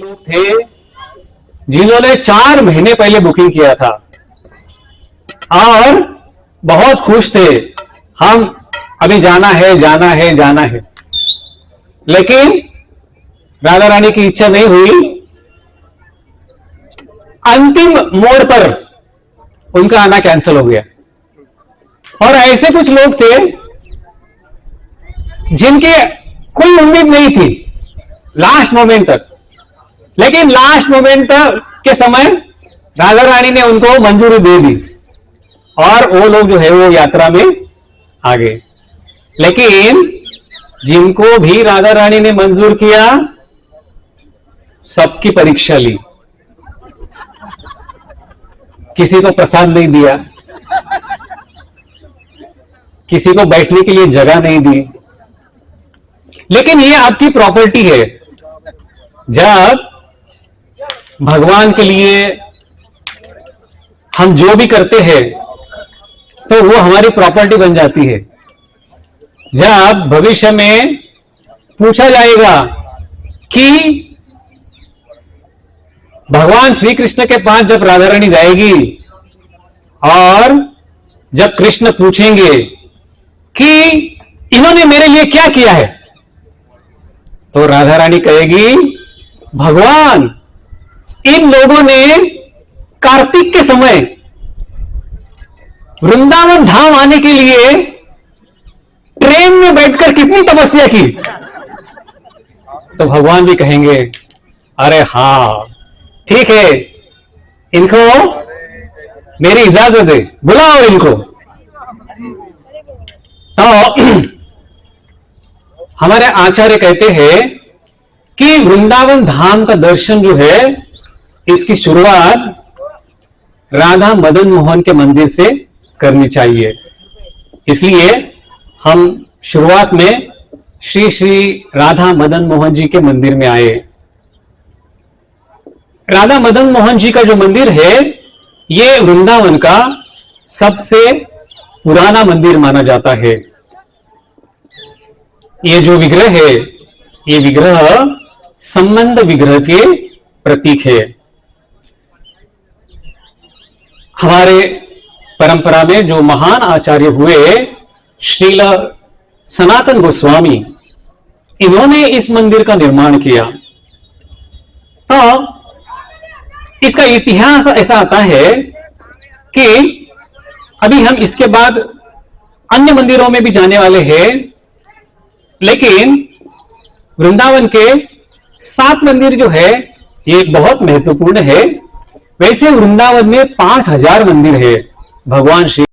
लोग थे जिन्होंने 4 महीने पहले बुकिंग किया था और बहुत खुश थे। हम अभी जाना है, जाना है, जाना है। लेकिन राधा रानी की इच्छा नहीं हुई। अंतिम मोड़ पर उनका आना कैंसिल हो गया। और ऐसे कुछ लोग थे जिनके कोई उम्मीद नहीं थी लास्ट मोमेंट तक, लेकिन लास्ट मोमेंट के समय राधा रानी ने उनको मंजूरी दे दी और वो लोग जो है वो यात्रा में आ गए। लेकिन जिनको भी राधा रानी ने मंजूर किया, सबकी परीक्षा ली। किसी को प्रसाद नहीं दिया, किसी को बैठने के लिए जगह नहीं दी। लेकिन ये आपकी प्रॉपर्टी है। जब भगवान के लिए हम जो भी करते हैं तो वो हमारी प्रॉपर्टी बन जाती है। जब भविष्य में पूछा जाएगा कि भगवान श्री कृष्ण के पास जब राधा रानी जाएगी और जब कृष्ण पूछेंगे कि इन्होंने मेरे लिए क्या किया है, तो राधा रानी कहेगी, भगवान इन लोगों ने कार्तिक के समय वृंदावन धाम आने के लिए ट्रेन में बैठकर कितनी तपस्या की। तो भगवान भी कहेंगे, अरे हां ठीक है, इनको मेरी इजाजत है, बुलाओ इनको। तो हमारे आचार्य कहते हैं कि वृंदावन धाम का दर्शन जो है, इसकी शुरुआत राधा मदन मोहन के मंदिर से करनी चाहिए। इसलिए हम शुरुआत में श्री श्री राधा मदन मोहन जी के मंदिर में आए। राधा मदन मोहन जी का जो मंदिर है, ये वृंदावन का सबसे पुराना मंदिर माना जाता है। ये जो विग्रह है, ये विग्रह संबंध विग्रह के प्रतीक है। हमारे परंपरा में जो महान आचार्य हुए, श्रील सनातन गोस्वामी, इन्होंने इस मंदिर का निर्माण किया। तो इसका इतिहास ऐसा आता है कि अभी हम इसके बाद अन्य मंदिरों में भी जाने वाले हैं, लेकिन वृंदावन के 7 मंदिर जो है ये बहुत महत्वपूर्ण है। वैसे वृंदावन में 5000 मंदिर है भगवान श्री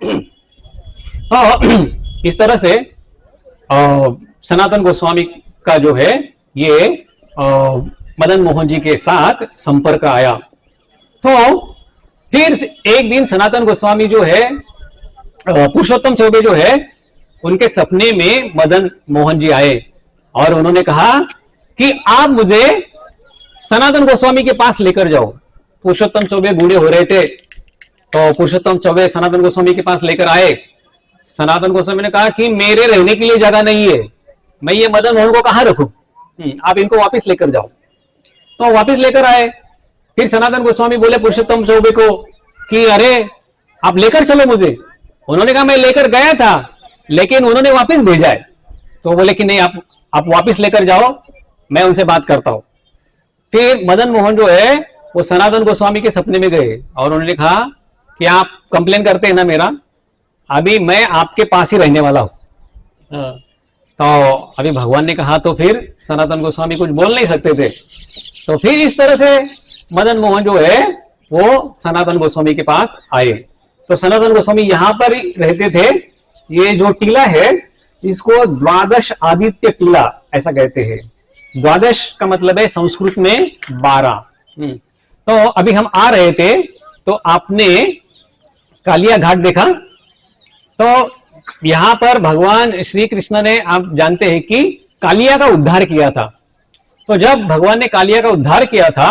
तो इस तरह से सनातन गोस्वामी का जो है ये मदन मोहन जी के साथ संपर्क आया। तो फिर एक दिन सनातन गोस्वामी जो है पुरुषोत्तम चौबे जो है उनके सपने में मदन मोहन जी आए और उन्होंने कहा कि आप मुझे सनातन गोस्वामी के पास लेकर जाओ। पुरुषोत्तम चौबे बूढ़े हो रहे थे, तो पुरुषोत्तम चौबे सनातन गोस्वामी के पास लेकर आए। सनातन गोस्वामी ने कहा कि मेरे रहने के लिए जगह नहीं है, मैं ये मदन मोहन को कहां रखूं, आप इनको वापस लेकर जाओ। तो वापस लेकर आए। फिर सनातन गोस्वामी बोले पुरुषोत्तम चौबे को कि अरे आप लेकर चलो मुझे। उन्होंने कहा मैं लेकर गया था लेकिन उन्होंने वापस भेजा है। तो बोले कि नहीं, आप वापस लेकर जाओ, मैं उनसे बात करता हूं। फिर मदन मोहन जो है वो सनातन गोस्वामी के सपने में गए और उन्होंने कहा कि आप कंप्लेन करते हैं ना मेरा, अभी मैं आपके पास ही रहने वाला हूं। तो अभी भगवान ने कहा तो फिर सनातन गोस्वामी कुछ बोल नहीं सकते थे। तो फिर इस तरह से मदन मोहन जो है वो सनातन गोस्वामी के पास आए। तो सनातन गोस्वामी यहां पर रहते थे। ये जो टीला है इसको द्वादश आदित्य टीला ऐसा कहते हैं। द्वादश का मतलब है संस्कृत में 12। तो अभी हम आ रहे थे तो आपने कालिया घाट देखा। तो यहां पर भगवान श्री कृष्ण ने, आप जानते हैं कि कालिया का उद्धार किया था। तो जब भगवान ने कालिया का उद्धार किया था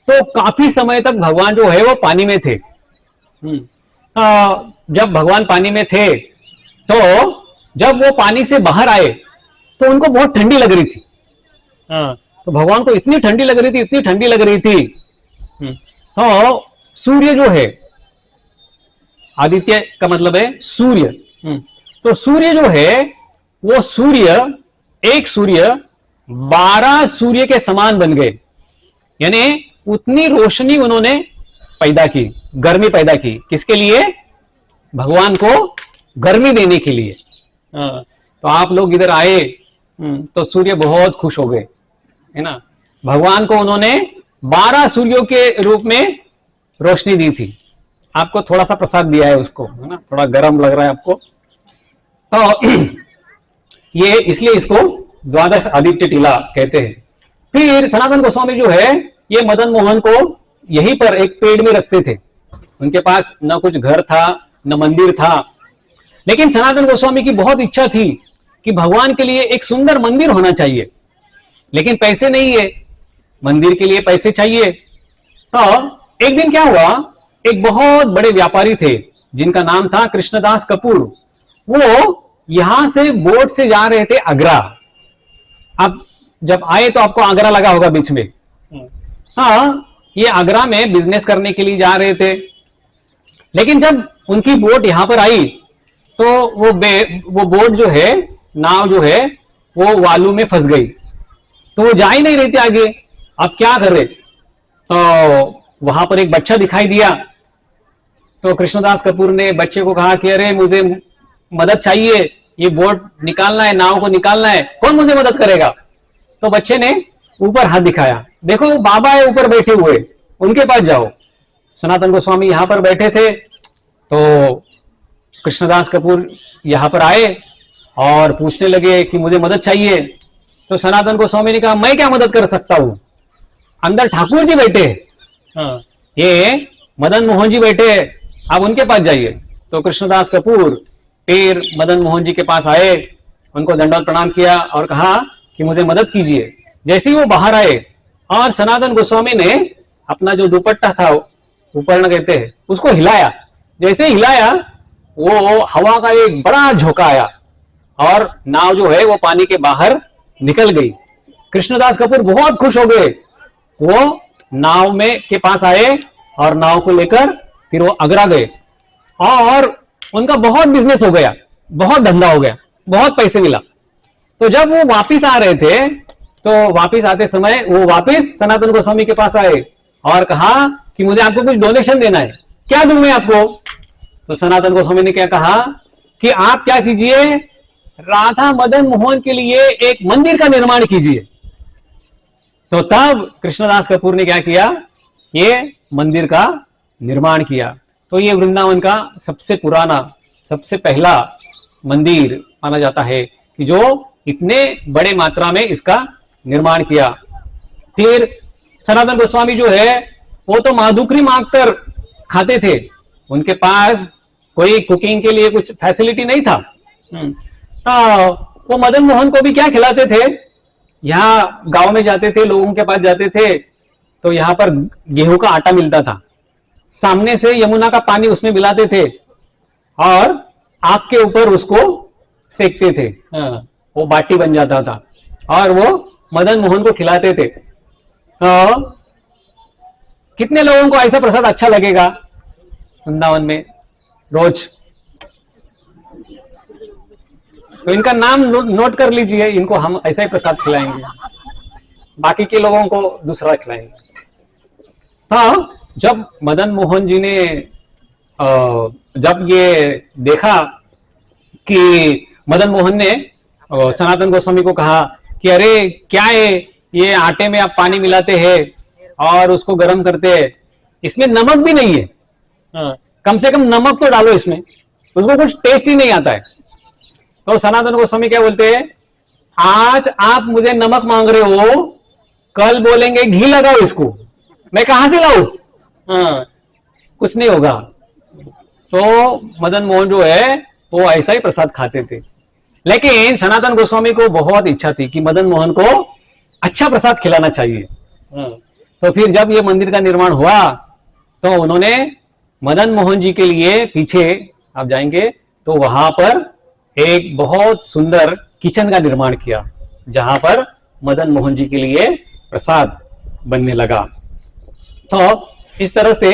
तो काफी समय तक भगवान जो है वो पानी में थे। जब भगवान पानी में थे तो जब वो पानी से बाहर आए तो उनको बहुत ठंडी लग रही थी। तो भगवान को इतनी ठंडी लग रही थी, इतनी ठंडी लग रही थी। तो सूर्य जो है, आदित्य का मतलब है सूर्य। तो सूर्य जो है वो एक सूर्य 12 सूर्य के समान बन गए। यानी उतनी रोशनी उन्होंने पैदा की, गर्मी पैदा की। किसके लिए? भगवान को गर्मी देने के लिए। तो आप लोग इधर आए तो सूर्य बहुत खुश हो गए, है ना। भगवान को उन्होंने 12 सूर्यों के रूप में रोशनी दी थी। आपको थोड़ा सा प्रसाद दिया है उसको, है ना, थोड़ा गर्म लग रहा है आपको। तो ये इसलिए इसको द्वादश आदित्य टीला कहते हैं। फिर सनातन गोस्वामी जो है ये मदन मोहन को यहीं पर एक पेड़ में रखते थे। उनके पास न कुछ घर था न मंदिर था, लेकिन सनातन गोस्वामी की बहुत इच्छा थी कि भगवान के लिए एक सुंदर मंदिर होना चाहिए, लेकिन पैसे नहीं है, मंदिर के लिए पैसे चाहिए। तो एक दिन क्या हुआ, एक बहुत बड़े व्यापारी थे जिनका नाम था कृष्णदास कपूर। वो यहां से बोट से जा रहे थे आगरा। आप जब आए तो आपको आगरा लगा होगा बीच में। हाँ, ये आगरा में बिजनेस करने के लिए जा रहे थे। लेकिन जब उनकी बोट यहां पर आई तो वो बोट जो है, नाव जो है, वो वालू में फंस गई। तो वो जा ही नहीं रही थी आगे। अब क्या कर रहे? तो वहां पर एक बच्चा दिखाई दिया। तो कृष्णदास कपूर ने बच्चे को कहा कि अरे मुझे मदद चाहिए, ये बोट निकालना है, नाव को निकालना है, कौन मुझे मदद करेगा? तो बच्चे ने ऊपर हाथ दिखाया, देखो वो बाबा है ऊपर बैठे हुए, उनके पास जाओ। सनातन गोस्वामी यहां पर बैठे थे। तो कृष्णदास कपूर यहां पर आए और पूछने लगे कि मुझे मदद चाहिए। तो सनातन गोस्वामी ने कहा मैं क्या मदद कर सकता हूं, अंदर ठाकुर जी बैठे हैं, ये मदन मोहन जी बैठे हैं, आप उनके पास जाइए। तो कृष्णदास कपूर फिर मदन मोहन जी के पास आए, उनको दंडवत प्रणाम किया और कहा कि मुझे मदद कीजिए। जैसे ही वो बाहर आए और सनातन गोस्वामी ने अपना जो दुपट्टा था, उपर्ण कहते हैं, उसको हिलाया। जैसे हिलाया वो हवा का एक बड़ा झोंका आया और नाव जो है वो पानी के बाहर निकल गई। कृष्णदास कपूर बहुत खुश हो गए। वो नाव में के पास आए और नाव को लेकर फिर वो आगरा गए और उनका बहुत बिजनेस हो गया, बहुत धंधा हो गया, बहुत पैसे मिला। तो जब वो वापिस आ रहे थे तो वापिस आते समय वो वापिस सनातन गोस्वामी के पास आए और कहा कि मुझे आपको कुछ डोनेशन देना है, क्या दूं मैं आपको? तो सनातन गोस्वामी ने क्या कहा कि आप क्या कीजिए, राधा मदन मोहन के लिए एक मंदिर का निर्माण कीजिए। तो तब कृष्णदास कपूर ने क्या किया, ये मंदिर का निर्माण किया। तो ये वृंदावन का सबसे पुराना, सबसे पहला मंदिर माना जाता है कि जो इतने बड़े मात्रा में इसका निर्माण किया। फिर सनातन गोस्वामी जो है वो तो माधुकरी मांगकर खाते थे, उनके पास कोई कुकिंग के लिए कुछ फैसिलिटी नहीं था। तो वो मदन मोहन को भी क्या खिलाते थे, यहाँ गांव में जाते थे, लोगों के पास जाते थे, तो यहाँ पर गेहूं का आटा मिलता था, सामने से यमुना का पानी उसमें मिलाते थे और आग के ऊपर उसको सेकते थे। वो बाटी बन जाता था और वो मदन मोहन को खिलाते थे। तो कितने लोगों को ऐसा प्रसाद अच्छा लगेगा वृंदावन में रोज? तो इनका नाम नोट कर लीजिए, इनको हम ऐसा ही प्रसाद खिलाएंगे, बाकी के लोगों को दूसरा खिलाएंगे। हाँ, जब मदन मोहन जी ने जब ये देखा कि मदन मोहन ने सनातन गोस्वामी को कहा कि अरे क्या है ये आटे में आप पानी मिलाते हैं और उसको गर्म करते हैं, इसमें नमक भी नहीं है, कम से कम नमक तो डालो इसमें, उसको कुछ टेस्ट ही नहीं आता है। तो सनातन गोस्वामी क्या बोलते हैं, आज आप मुझे नमक मांग रहे हो, कल बोलेंगे घी लगाओ इसको, मैं कहां से लाऊं? कुछ नहीं होगा। तो मदन मोहन जो है वो ऐसा ही प्रसाद खाते थे। लेकिन सनातन गोस्वामी को बहुत इच्छा थी कि मदन मोहन को अच्छा प्रसाद खिलाना चाहिए। तो फिर जब ये मंदिर का निर्माण हुआ तो उन्होंने मदन मोहन जी के लिए पीछे आप जाएंगे तो वहां पर एक बहुत सुंदर किचन का निर्माण किया, जहां पर मदन मोहन जी के लिए प्रसाद बनने लगा। तो इस तरह से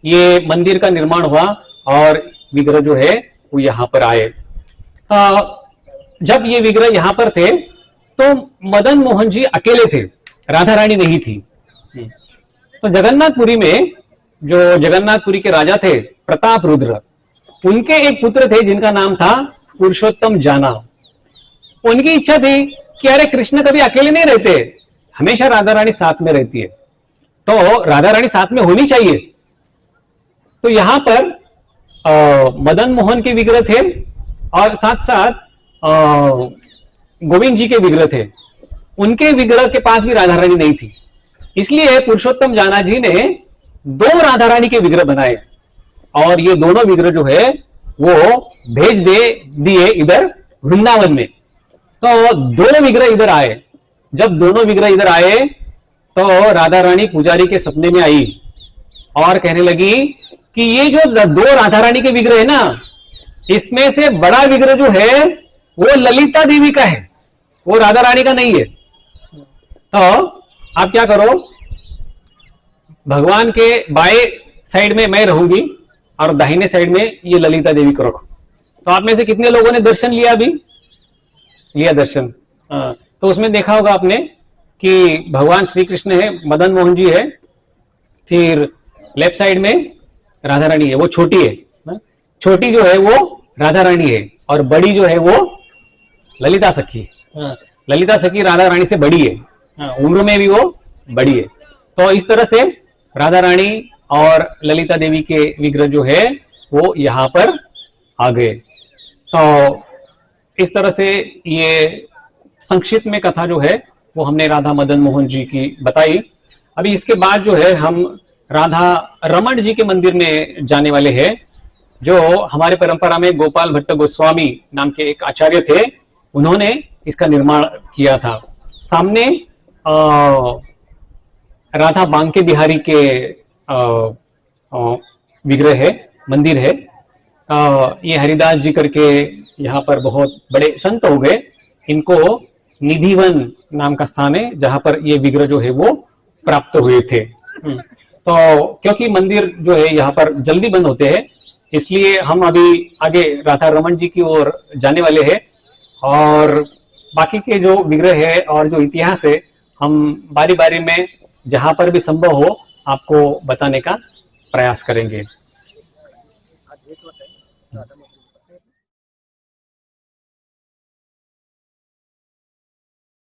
ये मंदिर का निर्माण हुआ और विग्रह जो है वो यहां पर आए। जब ये विग्रह यहां पर थे तो मदन मोहन जी अकेले थे, राधा रानी नहीं थी। तो जगन्नाथपुरी में जो जगन्नाथपुरी के राजा थे प्रताप रुद्र, उनके एक पुत्र थे जिनका नाम था पुरुषोत्तम जाना। उनकी इच्छा थी कि अरे कृष्ण कभी अकेले नहीं रहते, हमेशा राधा रानी साथ में रहती है, तो राधा रानी साथ में होनी चाहिए। तो यहां पर मदन मोहन के विग्रह थे और साथ साथ गोविंद जी के विग्रह थे। उनके विग्रह के पास भी राधा रानी नहीं थी, इसलिए पुरुषोत्तम जाना जी ने 2 राधा रानी के विग्रह बनाए और ये दोनों विग्रह जो है वो भेज दिए इधर वृंदावन में। तो 2 विग्रह इधर आए। जब दोनों विग्रह इधर आए तो राधा रानी पुजारी के सपने में आई और कहने लगी कि ये जो 2 राधा रानी के विग्रह है ना, इसमें से बड़ा विग्रह जो है वो ललिता देवी का है, वो राधा रानी का नहीं है। तो आप क्या करो, भगवान के बाएं साइड में मैं रहूंगी और दाहिने साइड में ये ललिता देवी को रखो। तो आप में से कितने लोगों ने दर्शन लिया? अभी लिया दर्शन। तो उसमें देखा होगा आपने कि भगवान श्री कृष्ण है, मदन मोहन जी है, फिर लेफ्ट साइड में राधा रानी है, वो छोटी है, छोटी जो है वो राधा रानी है और बड़ी जो है वो ललिता सखी है। ललिता सखी राधा रानी से बड़ी है, उम्र में भी वो बड़ी है। तो इस तरह से राधा रानी और ललिता देवी के विग्रह जो है वो यहाँ पर आ गए। तो इस तरह से ये संक्षिप्त में कथा जो है वो हमने राधा मदन मोहन जी की बताई। अभी इसके बाद जो है हम राधा रमण जी के मंदिर में जाने वाले हैं, जो हमारे परंपरा में गोपाल भट्ट गोस्वामी नाम के एक आचार्य थे, उन्होंने इसका निर्माण किया था। सामने राधा बांके बिहारी के विग्रह है, मंदिर है। ये हरिदास जी करके यहाँ पर बहुत बड़े संत हो गए, इनको निधिवन नाम का स्थान है जहां पर ये विग्रह जो है वो प्राप्त हुए थे। तो क्योंकि मंदिर जो है यहाँ पर जल्दी बंद होते हैं, इसलिए हम अभी आगे राधा रमन जी की ओर जाने वाले हैं और बाकी के जो विग्रह है और जो इतिहास है हम बारी बारी में जहां पर भी संभव हो आपको बताने का प्रयास करेंगे।